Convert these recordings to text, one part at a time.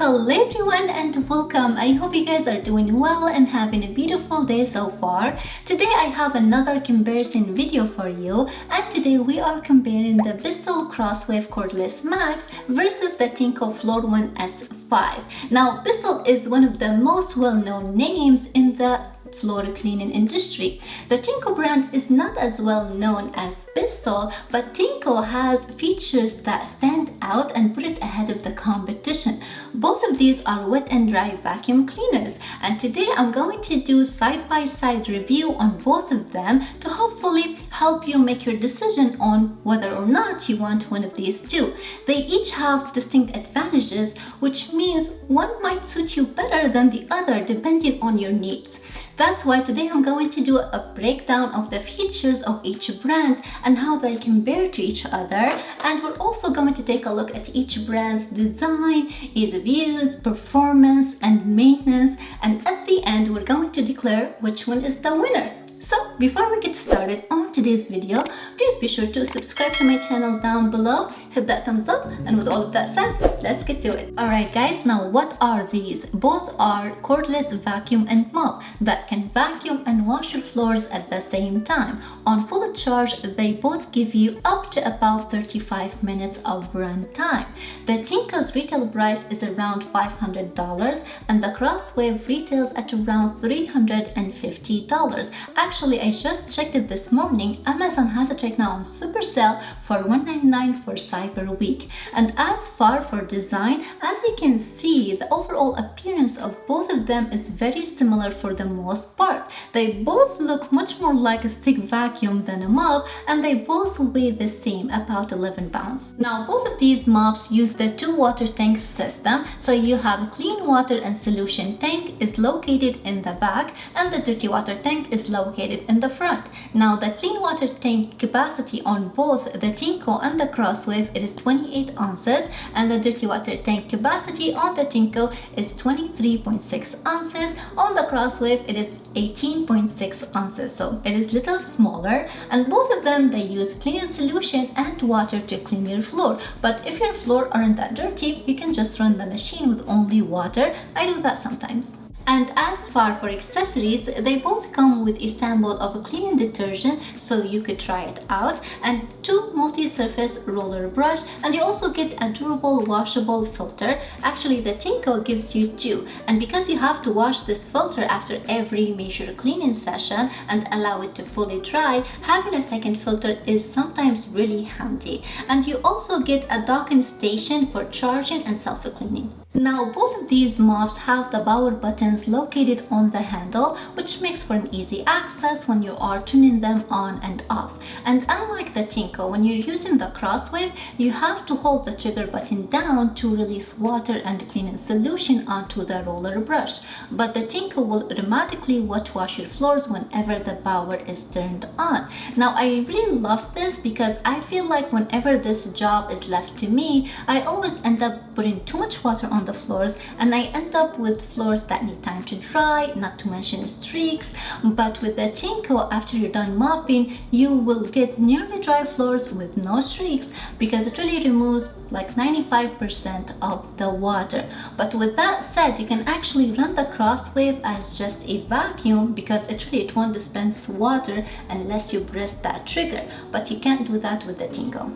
Hello everyone and welcome. I hope you guys are doing well and having a beautiful day so far. Today I have another comparison video for you, and today we are comparing the Bissell Crosswave Cordless Max versus the Tineco Floor One S5. Now Bissell is one of the most well-known names in the floor cleaning industry. The Tineco brand is not as well known as Bissell, but Tineco has features that stand out and put it ahead of the competition. Both of these are wet and dry vacuum cleaners, and today I'm going to do side-by-side review on both of them to hopefully help you make your decision on whether or not you want one of these two. They each have distinct advantages, which means one might suit you better than the other depending on your needs. That's why today I'm going to do a breakdown of the features of each brand and how they compare to each other, and we're also going to take a look at each brand's design, ease of use, performance, and maintenance, and at the end we're going to declare which one is the winner. So before we get started on today's video, please be sure to subscribe to my channel down below, hit that thumbs up, and with all of that said, let's get to it. Alright guys, now what are these? Both are cordless vacuum and mop that can vacuum and wash your floors at the same time. On full charge, they both give you up to about 35 minutes of run time. The Tineco's retail price is around $500 and the Crosswave retails at around $350. Actually, I just checked it this morning. Amazon has it right now on super sale for $199 for Cyber Week. And as far for design, as you can see, the overall appearance of both of them is very similar for the most part. They both look much more like a stick vacuum than a mop, and they both weigh the same, about 11 pounds. Now, both of these mops use the two water tank system, so you have a clean water and solution tank is located in the back, and the dirty water tank is located in the front. Now the clean water tank capacity on both the Tineco and the Crosswave, it is 28 ounces, and the dirty water tank capacity on the Tineco is 23.6 ounces. On the Crosswave it is 18.6 ounces, so it is little smaller, and both of them they use cleaning solution and water to clean your floor. But if your floor aren't that dirty, you can just run the machine with only water. I do that sometimes. And as far for accessories, they both come with a sample of a cleaning detergent, so you could try it out, and two multi-surface roller brush, and you also get a durable washable filter. Actually, the Tineco gives you two, and because you have to wash this filter after every major cleaning session and allow it to fully dry, having a second filter is sometimes really handy. And you also get a docking station for charging and self-cleaning. Now both of these mops have the power buttons located on the handle, which makes for an easy access when you are turning them on and off. And unlike the Tineco, when you're using the Crosswave, you have to hold the trigger button down to release water and cleaning solution onto the roller brush. But the Tineco will automatically wet wash your floors whenever the power is turned on. Now I really love this because I feel like whenever this job is left to me, I always end up putting too much water on the floors, and I end up with floors that need time to dry, not to mention streaks. But with the Tineco, after you're done mopping, you will get nearly dry floors with no streaks because it really removes like 95% of the water. But with that said, you can actually run the Crosswave as just a vacuum because it won't dispense water unless you press that trigger, but you can't do that with the Tineco.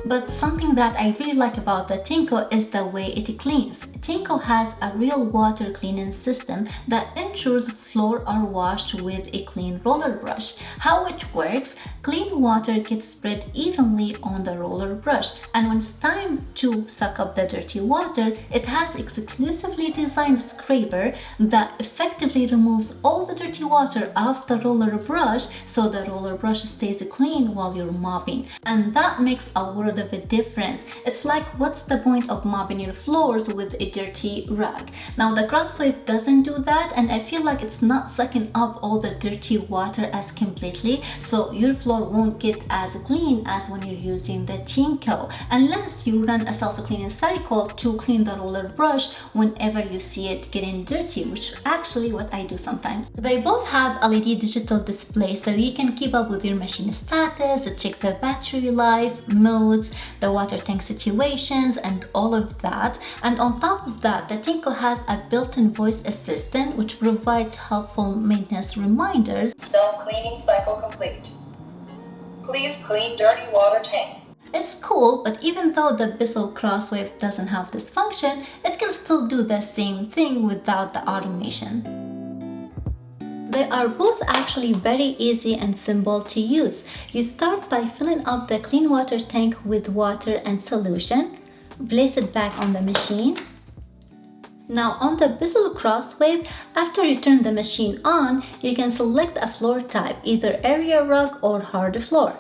But something that I really like about the Tineco is the way it cleans. Tineco has a real water cleaning system that ensures floors are washed with a clean roller brush. How it works, clean water gets spread evenly on the roller brush, and when it's time to suck up the dirty water, it has exclusively designed scraper that effectively removes all the dirty water off the roller brush, so the roller brush stays clean while you're mopping. And that makes a world of a difference. It's like, what's the point of mopping your floors with a dirty rag? Now the Crosswave doesn't do that, and I feel like it's not sucking up all the dirty water as completely, so your floor won't get as clean as when you're using the Tineco, unless you run a self-cleaning cycle to clean the roller brush whenever you see it getting dirty, which actually what I do sometimes. They both have LED digital display, so you can keep up with your machine status, check the battery life, modes, the water tank situations, and all of that. And on top of that, the Tineco has a built-in voice assistant which provides helpful maintenance reminders. Cell cleaning cycle complete. Please clean dirty water tank. It's cool, but even though the Bissell Crosswave doesn't have this function, it can still do the same thing without the automation. They are both actually very easy and simple to use. You start by filling up the clean water tank with water and solution. Place it back on the machine. Now on the Bissell Crosswave, after you turn the machine on, you can select a floor type, either area rug or hard floor.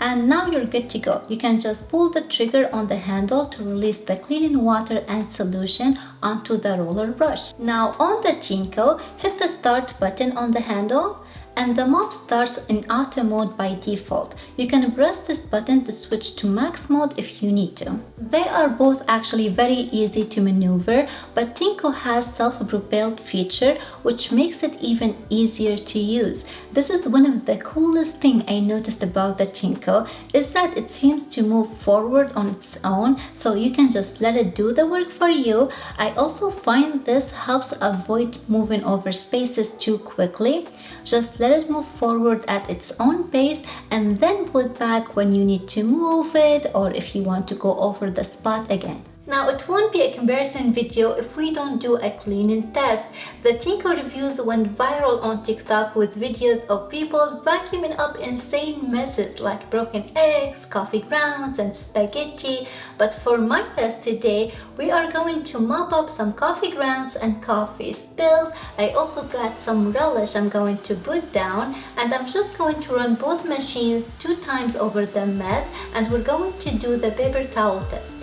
And now you're good to go. You can just pull the trigger on the handle to release the cleaning water and solution onto the roller brush. Now on the Tineco, hit the start button on the handle and the mop starts in auto mode by default. You can press this button to switch to max mode if you need to. They are both actually very easy to maneuver, but Tineco has self-propelled feature which makes it even easier to use. This is one of the coolest thing I noticed about the Tineco, is that it seems to move forward on its own, so you can just let it do the work for you. I also find this helps avoid moving over spaces too quickly. Just let it move forward at its own pace and then pull it back when you need to move it or if you want to go over the spot again. Now it won't be a comparison video if we don't do a cleaning test. The Tineco reviews went viral on TikTok with videos of people vacuuming up insane messes like broken eggs, coffee grounds, and spaghetti. But for my test today, we are going to mop up some coffee grounds and coffee spills. I also got some relish I'm going to put down, and I'm just going to run both machines 2 times over the mess, and we're going to do the paper towel test.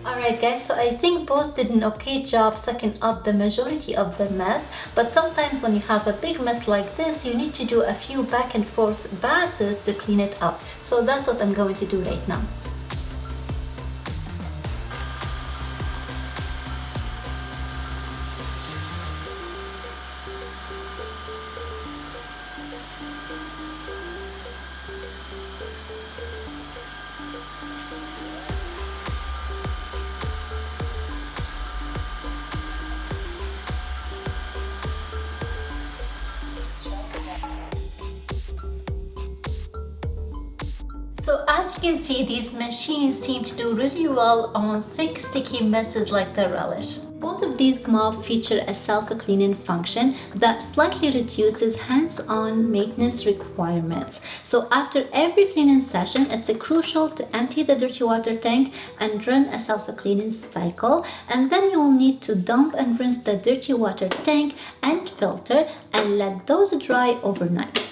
Alright guys, so I think both did an okay job sucking up the majority of the mess, but sometimes when you have a big mess like this, you need to do a few back and forth passes to clean it up. So that's what I'm going to do right now. So as you can see, these machines seem to do really well on thick sticky messes like the relish. Both of these mops feature a self-cleaning function that slightly reduces hands-on maintenance requirements. So after every cleaning session, it's crucial to empty the dirty water tank and run a self-cleaning cycle, and then you will need to dump and rinse the dirty water tank and filter and let those dry overnight.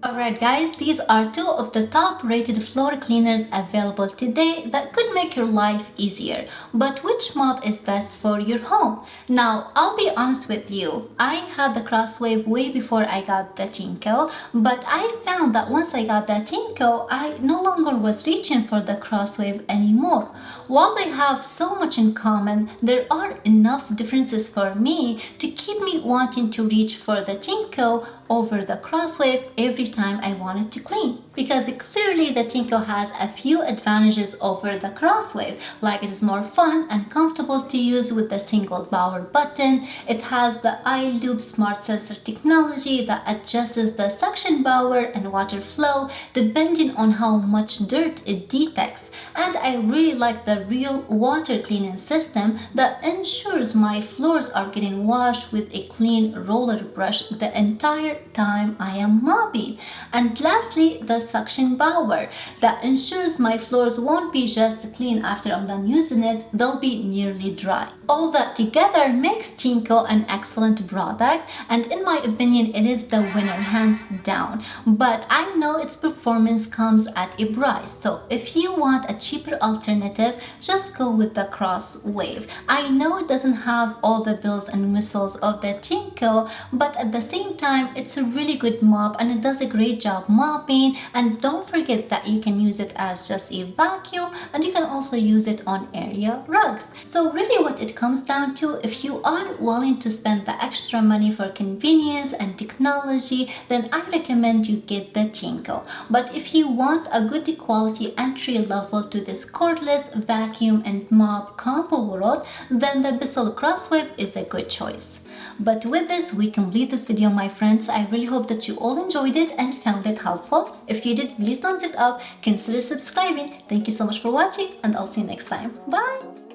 Alright guys, these are 2 of the top rated floor cleaners available today that could make your life easier. But which mop is best for your home? Now, I'll be honest with you, I had the Crosswave way before I got the Tineco, but I found that once I got the Tineco, I no longer was reaching for the Crosswave anymore. While they have so much in common, there are enough differences for me to keep me wanting to reach for the Tineco over the Crosswave every time I wanted to clean, because clearly the Tineco has a few advantages over the Crosswave, like it is more fun and comfortable to use with the single power button. It has the iLoop smart sensor technology that adjusts the suction power and water flow depending on how much dirt it detects, and I really like the real water cleaning system that ensures my floors are getting washed with a clean roller brush the entire time I am mopping. And lastly, the suction power that ensures my floors won't be just clean after I'm done using it, they'll be nearly dry. All that together makes Tineco an excellent product, and in my opinion it is the winner hands down. But I know its performance comes at a price, so if you want a cheaper alternative, just go with the Crosswave. I know it doesn't have all the bells and whistles of the Tineco, but at the same time it's a really good mop and it does a great job mopping. And don't forget that you can use it as just a vacuum, and you can also use it on area rugs. So really what it comes down to, if you are willing to spend the extra money for convenience and technology, then I recommend you get the Tineco. But if you want a good quality entry level to this cordless vacuum and mop combo world, then the Bissell Crosswave is a good choice. But with this, we complete this video, my friends. I really hope that you all enjoyed it and found it helpful. If you did, please thumbs it up, consider subscribing. Thank you so much for watching, and I'll see you next time. Bye!